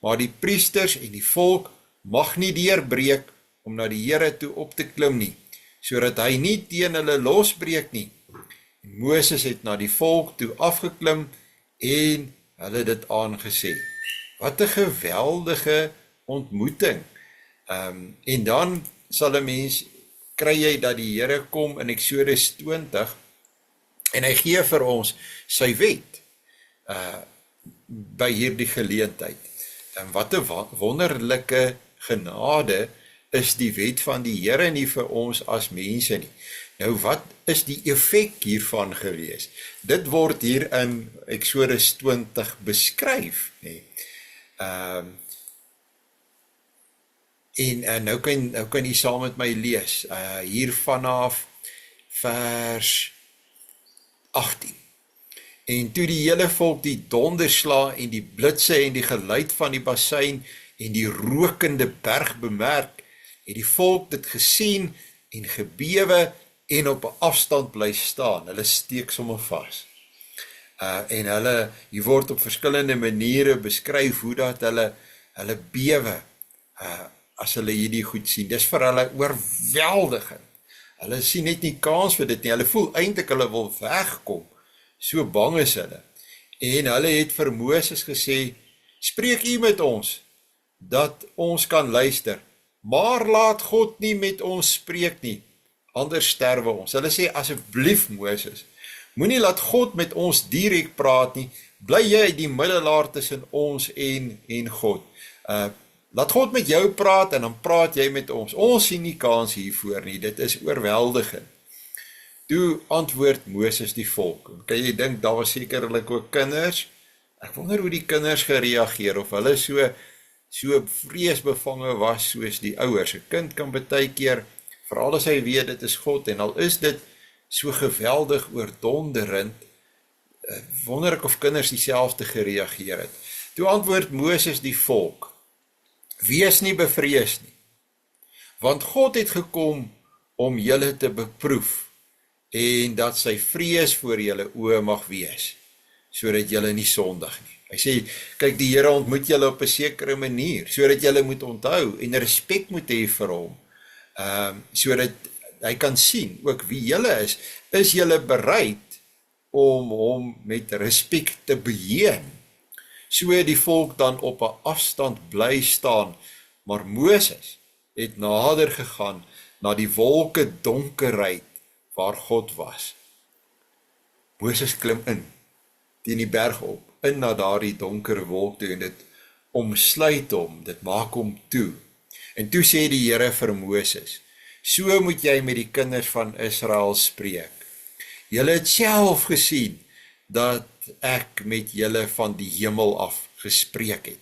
Maar die priesters en die volk mag nie deurbreek om na die Here toe op te klim nie, sodat hy nie teen hulle losbreek nie. En Moses het na die volk toe afgeklim en hulle dit aangesê. Wat 'n geweldige ontmoeting. En dan sal 'n mens, kry jy dat die Here kom in Eksodus 20, en hy gee vir ons sy wet, by hierdie geleentheid. En wat 'n wonderlike genade is die wet van die Here nie vir ons as mense nie. Nou wat is die effek hiervan gewees? Dit word hier in Eksodus 20 beskryf, nee. En nou kan jy saam met my lees, hier vanaf vers 18. En toe die hele volk die donderslae en die blitse en die geluid van die bassein en die rokende berg bemerk, het die volk dit gesien en gebewe en op 'n afstand bly staan. Hulle steek sommer vas. En hulle, hier word op verskillende maniere beskryf hoe dat hulle bewe as hulle hierdie goed sien. Dis vir hulle oorweldigend. Hulle sien net nie kans vir dit nie. Hulle voel eintlik hulle wil wegkom. So bang is hulle. En hulle het vir Moses gesê, spreek u met ons, dat ons kan luister. Maar laat God nie met ons spreek nie, anders sterwe ons. Hulle sê, asseblief Moses, moenie laat God met ons direk praat nie, bly jy die middelaar tussen ons en God. Laat God met jou praat en dan praat jy met ons. Ons sien nie kans hiervoor nie, dit is oorweldigend. Toe antwoord Moses die volk. Kan jy dink, daar was sekerlik ook kinders. Ek wonder hoe die kinders gereageer, of hulle so vreesbevange was soos die ouers. 'n Kind kan baie keer, veral as hy weet dit is God, en al is dit so geweldig oordonderend, wonder ek of kinders dieselfde gereageer het. Toe antwoord Moses die volk, wees nie bevrees nie, want God het gekom om julle te beproef, en dat sy vrees voor julle oë mag wees, sodat julle nie sondig nie. Hy sê, kyk, die Here ontmoet julle op 'n sekere manier, sodat julle moet onthou en respek moet hê vir hom, sodat hy kan sien ook wie julle is. Is julle bereid om hom met respek te beheer? So die volk dan op 'n afstand bly staan, maar Moses het nader gegaan na die wolke donkerheid waar God was. Moses klim in, teen die berg op, in na daardie donker wolk toe, en dit omsluit hom, dit maak hom toe. En toe sê die Here vir Moses, so moet jy met die kinders van Israel spreek. Julle het self gesien dat ek met julle van die hemel af gespreek het.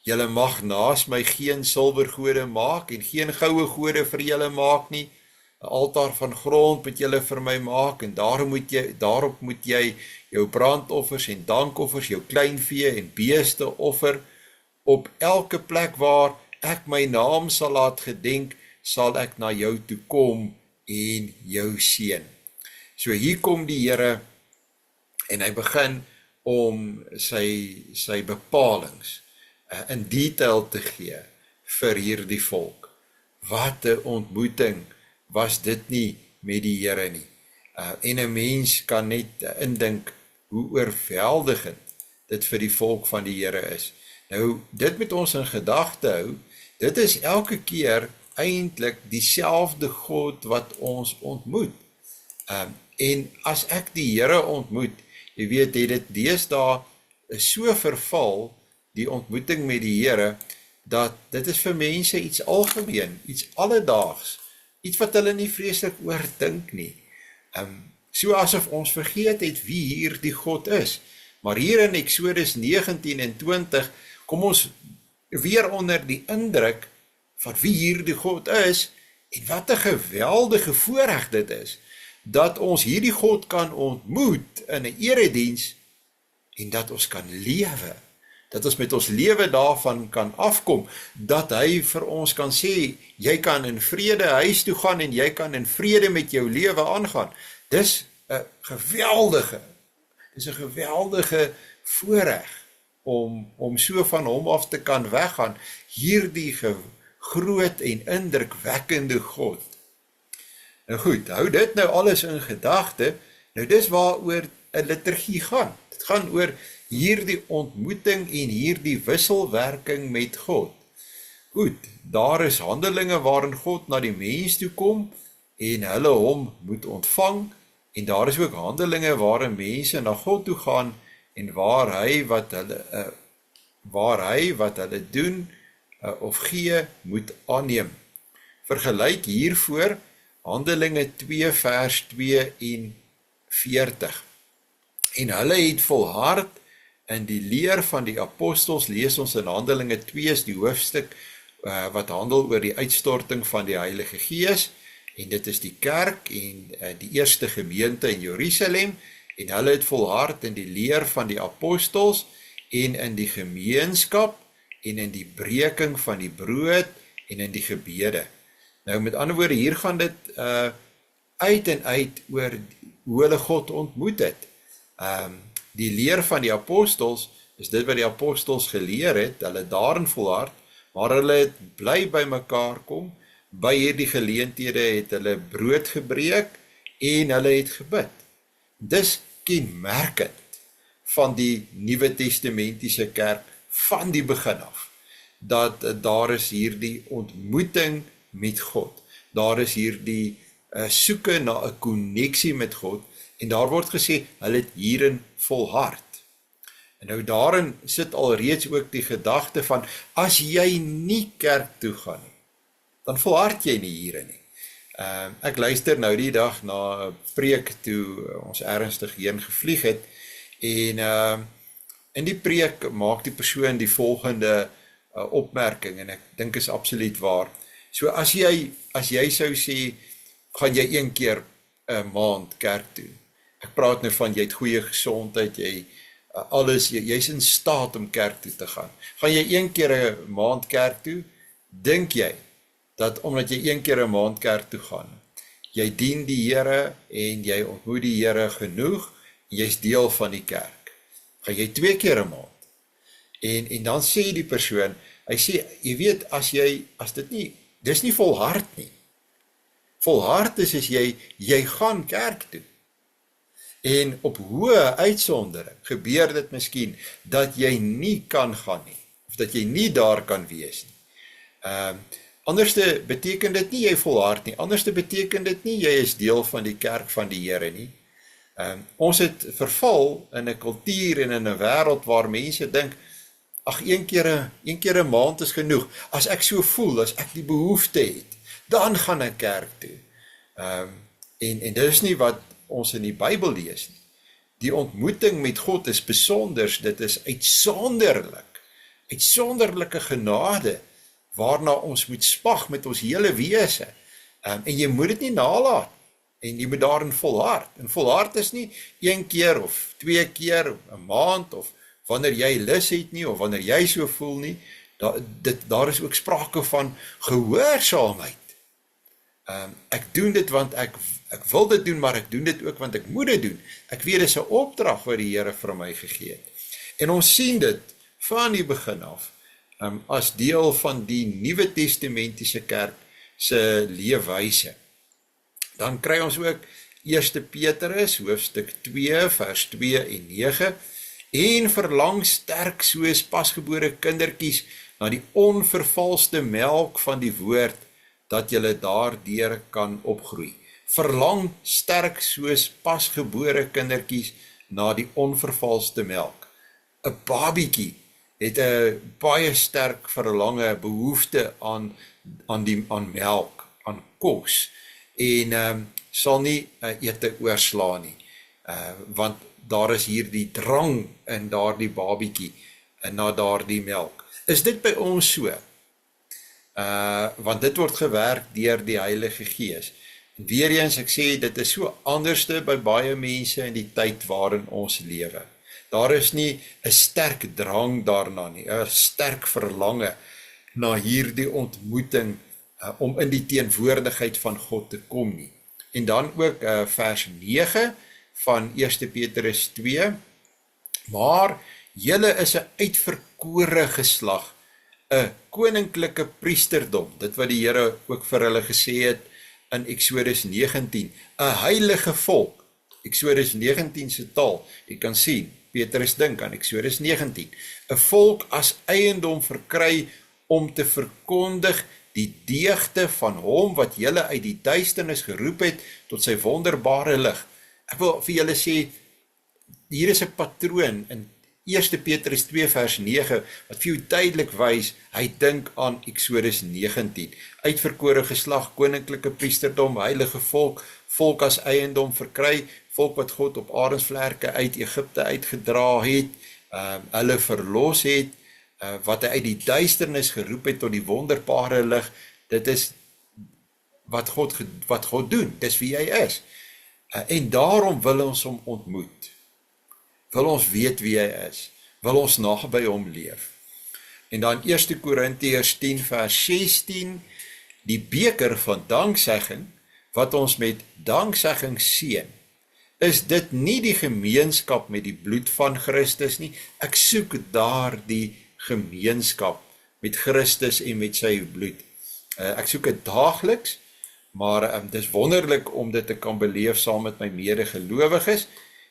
Julle mag naas my geen silwergode maak en geen goue gode vir julle maak nie. 'n Altaar van grond moet julle vir my maak, en daarop moet jy jou brandoffers en dankoffers, jou kleinvee en beeste offer. Op elke plek waar ek my naam sal laat gedenk, sal ek na jou toe kom en jou seën. So hier kom die Here en hy begin om sy bepalings in detail te gee vir hierdie volk. Wat 'n ontmoeting was dit nie met die Here nie. En 'n mens kan net indink hoe oorweldigend dit vir die volk van die Here is. Nou, dit moet ons in gedagte hou, dit is elke keer eintlik dieselfde God wat ons ontmoet. En as ek die Here ontmoet, jy weet, het dit deesdae so verval, die ontmoeting met die Here, dat dit is vir mense iets algemeen, iets alledaags, iets wat hulle nie vreeslik oor dink nie. So asof ons vergeet het wie hier die God is. Maar hier in Eksodus 19 en 20 kom ons weer onder die indruk van wie hier die God is, en wat 'n geweldige voorreg dit is, dat ons hierdie God kan ontmoet in 'n erediens, en dat ons kan lewe, dat ons met ons lewe daarvan kan afkom, dat hy vir ons kan sê, jy kan in vrede huis toe gaan, en jy kan in vrede met jou lewe aangaan. Dis 'n geweldige voorreg, om so van hom af te kan weggaan, hierdie groot en indrukwekkende God. Nou goed, hou dit nou alles in gedagte. Nou dis waaroor 'n liturgie gaan. Dit gaan oor hierdie ontmoeting en hierdie wisselwerking met God. Goed, daar is Handelinge waarin God na die mens toe kom en hulle hom moet ontvang, en daar is ook Handelinge waarin mense na God toe gaan en waar hy wat hulle doen of gee moet aanneem. Vergelyk hiervoor Handelinge 2 vers 42. En hulle het volhard in die leer van die apostels, lees ons in Handelinge 2 is die hoofstuk wat handel oor die uitstorting van die Heilige Gees, en dit is die kerk en die eerste gemeente in Jerusalem, en hulle het volhard in die leer van die apostels en in die gemeenskap en in die breking van die brood en in die gebede. Nou met ander woorde, hier gaan dit uit en uit oor hoe hulle God ontmoet het. Die leer van die apostels is dit wat die apostels geleer het, hulle daarin volhard, maar hulle het bly by mekaar kom, by hierdie geleenthede het hulle brood gebreek en hulle het gebid. Dis kenmerkend van die Nuwe Testamentiese kerk van die begin af, dat daar is hierdie ontmoeting met God, daar is hierdie soeke na 'n koneksie met God, en daar word gesê, hulle het hierin volhard. En nou daarin sit alreeds ook die gedagte van, as jy nie kerk toe gaan nie, dan volhard jy nie hierin nie. Ek luister nou die dag na 'n preek toe ons ernstig heen gevlieg het, en in die preek maak die persoon die volgende opmerking, en ek dink is absoluut waar. So as jy sou sê, gaan jy een keer 'n maand kerk toe. Ek praat nou van, jy het goeie gesondheid, jy's in staat om kerk toe te gaan. Gaan jy een keer 'n maand kerk toe, dink jy, dat omdat jy een keer 'n maand kerk toe gaan, jy dien die Here en jy ontmoet die Here genoeg, en jy's deel van die kerk. Gaan jy 2 keer 'n maand. En dan sê die persoon, hy sê, jy weet, as dit nie, dis nie volhard nie. Volhard is as jy gaan kerk toe. En op hoë uitsondering gebeur dit miskien, dat jy nie kan gaan nie, of dat jy nie daar kan wees nie. Anderste beteken dit nie jy volhard nie, anderste beteken dit nie jy is deel van die kerk van die Here nie. Ons het verval in 'n kultuur en in 'n wêreld waar mense dink, ag, een keer 'n maand is genoeg. As ek so voel, as ek die behoefte het, dan gaan ek kerk toe. En dit is nie wat ons in die Bybel lees nie. Die ontmoeting met God is besonders, dit is uitsonderlike genade, waarna ons moet spag met ons hele wese. En jy moet dit nie nalaat, en jy moet daarin volhard. En volhard is nie 1 keer of 2 keer, 'n maand, of wanneer jy lus het nie, of wanneer jy so voel nie. Daar is ook sprake van gehoorsaamheid. Ek doen dit want ek wil dit doen, maar ek doen dit ook want ek moet dit doen. Ek weet, dit is 'n opdrag wat die Here vir my gegee het. En ons sien dit van die begin af, as deel van die Nuwe Testamentiese kerk se leefwyse. Dan kry ons ook 1 Petrus, hoofstuk 2, vers 2 en 9, en verlang sterk soos pasgebore kindertjies na die onvervalste melk van die woord, dat julle daardeur kan opgroei. Verlang sterk soos pasgebore kindertjies na die onvervalste melk. 'n Babietjie het 'n baie sterk verlange, behoefte aan melk, aan kos, en sal nie ete oorslaan nie, want daar is hier die drang in daardie babietjie na daardie melk. Is dit by ons so? Want dit word gewerk deur die Heilige Gees. En weer eens, ek sê, dit is so anderste by baie mense in die tyd waarin ons lewe. Daar is nie 'n sterk drang daarna nie, 'n sterk verlange na hierdie ontmoeting om in die teenwoordigheid van God te kom nie. En dan ook vers 9 van 1 Petrus 2, maar julle is 'n uitverkore geslag, 'n koninklike priesterdom, dit wat die Here ook vir hulle gesê het in Eksodus 19, 'n heilige volk. Eksodus 19 se taal, jy kan sien, Petrus dink aan Eksodus 19, 'n volk as eiendom verkry om te verkondig die deugde van hom wat julle uit die duisternis geroep het tot sy wonderbare lig. Ek wil vir julle sê, hier is 'n patroon in 1 Petrus 2 vers 9, wat vir jou duidelik wys, hy dink aan Eksodus 19. Uitverkore geslag, koninklike priesterdom, heilige volk, volk as eiendom verkry, volk wat God op arensvlerke uit Egipte uitgedra het, hulle verlos het, wat hy uit die duisternis geroep het tot die wonderbare lig. Dit is wat God doen, dis wie hy is. En daarom wil ons hom ontmoet. Wil ons weet wie hy is, wil ons naby hom leef. En dan 1 Korintiërs 10 vers 16, die beker van danksegging, wat ons met danksegging seën, is dit nie die gemeenskap met die bloed van Christus nie? Ek soek daar die gemeenskap met Christus en met sy bloed. Ek soek dit daagliks, maar dit is wonderlik om dit te kan beleef saam met my medegelowiges.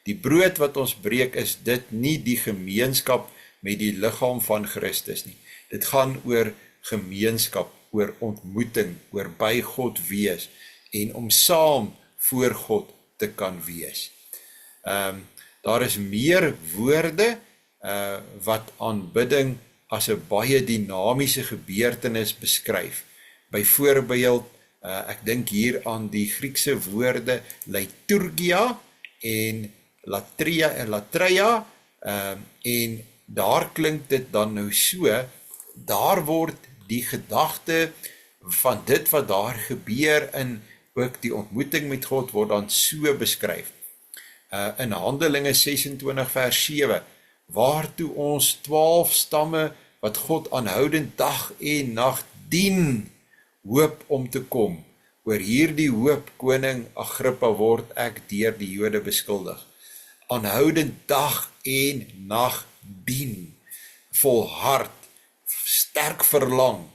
Die brood wat ons breek, is dit nie die gemeenskap met die liggaam van Christus nie. Dit gaan oor gemeenskap, oor ontmoeting, oor by God wees, en om saam voor God te kan wees. Daar is meer woorde, wat aanbidding as 'n baie dinamiese gebeurtenis beskryf. Byvoorbeeld, ek dink hier aan die Griekse woorde liturgia en latreia, en daar klink dit dan nou so, daar word die gedagte van dit wat daar gebeur in ook die ontmoeting met God word dan so beskryf. In Handelinge 26 vers 7, waartoe ons 12 stamme wat God aanhoudend dag en nag dien, hoop om te kom, oor hierdie hoop, koning Agrippa, word ek deur die Jode beskuldig. Aanhoudend dag en nag dien, volhard, sterk verlang,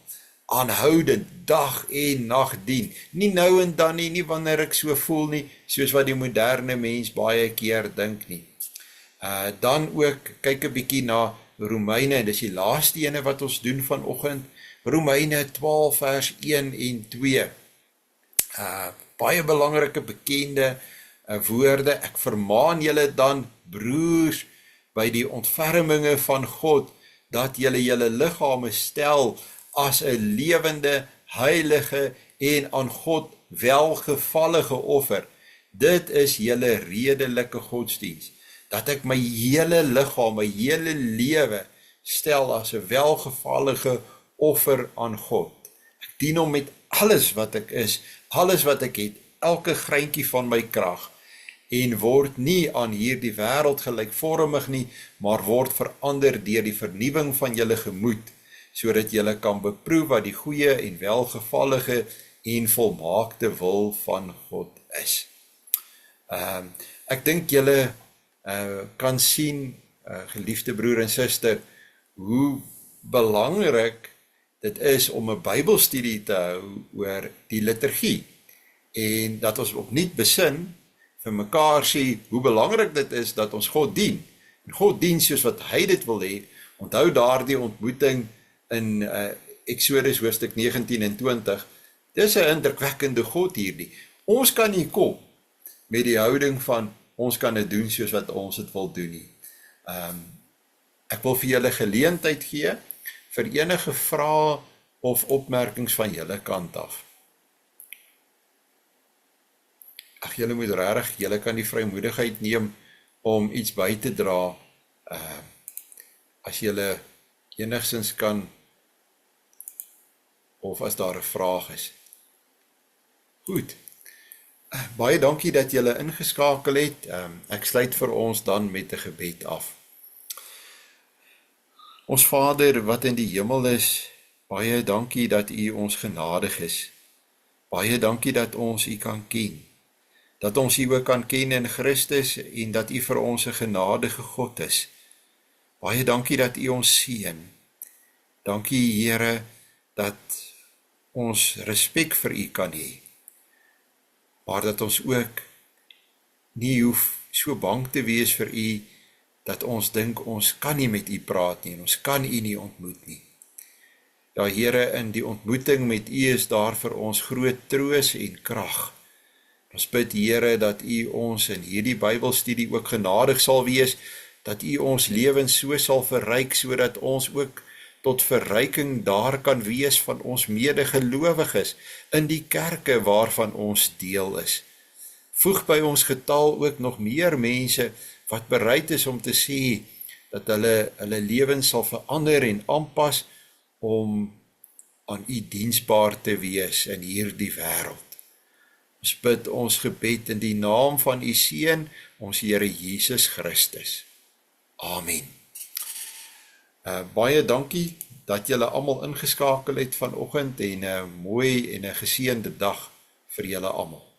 aanhoudend dag en nag dien. Nie nou en dan nie, nie wanneer ek so voel nie, soos wat die moderne mens baie keer dink nie. Dan ook, kyk 'n bietjie na Romeine, dis die laaste ene wat ons doen vanoggend, Romeine 12 vers 1 en 2. Baie belangrike bekende woorde. Ek vermaan julle dan, broers, by die ontferminge van God, dat julle julle liggame stel as 'n lewende, heilige en aan God welgevallige offer. Dit is julle redelike godsdiens, dat ek my hele liggaam, my hele lewe stel as 'n welgevallige offer aan God. Ek dien hom met alles wat ek is, alles wat ek het, elke greintjie van my krag, en word nie aan hierdie wêreld gelykvormig nie, maar word verander deur die vernuwing van julle gemoed, sodat julle kan beproef wat die goeie en welgevallige en volmaakte wil van God is. Ek dink julle kan sien, geliefde broer en suster, hoe belangrik dit is om 'n Bybelstudie te hou oor die liturgie, en dat ons opnuut besin, vir mekaar sê hoe belangrik dit is dat ons God dien, en God dien soos wat hy dit wil hê. Onthou daardie ontmoeting in Exodus hoofstuk 19 en 20, dis 'n indrukwekkende God hierdie. Ons kan nie kom met die houding van, ons kan dit doen soos wat ons dit wil doen nie. Ek wil vir julle geleentheid gee, vir enige vrae of opmerkings van julle kant af. Ag, julle moet regtig, julle kan die vrymoedigheid neem om iets by te dra, as julle enigstens kan, of as daar 'n vraag is. Goed, baie dankie dat julle ingeskakel het. Ek sluit vir ons dan met 'n gebed af. Ons Vader wat in die hemel is, baie dankie dat U ons genadig is. Baie dankie dat ons U kan ken. Dat ons U ook kan ken in Christus en dat U vir ons 'n genadige God is. Baie dankie dat U ons seën. Dankie Here dat ons respek vir U kan hê. Maar dat ons ook nie hoef so bang te wees vir U, dat ons dink ons kan nie met U praat nie, en ons kan U nie ontmoet nie. Ja Here, in die ontmoeting met U is daar vir ons groot troos en krag. Ons bid Here dat U ons in hierdie Bybelstudie ook genadig sal wees, dat U ons lewens so sal verryk, sodat ons ook tot verryking daar kan wees van ons medegelowiges in die kerke waarvan ons deel is. Voeg by ons getal ook nog meer mense wat bereid is om te sê dat hulle lewens sal verander en aanpas om aan U diensbaar te wees in hierdie wêreld. Ons bid ons gebed in die naam van U Seun, ons Here Jesus Christus. Amen. Baie dankie dat julle almal ingeskakel het vanoggend, en 'n mooi en 'n geseënde dag vir julle almal.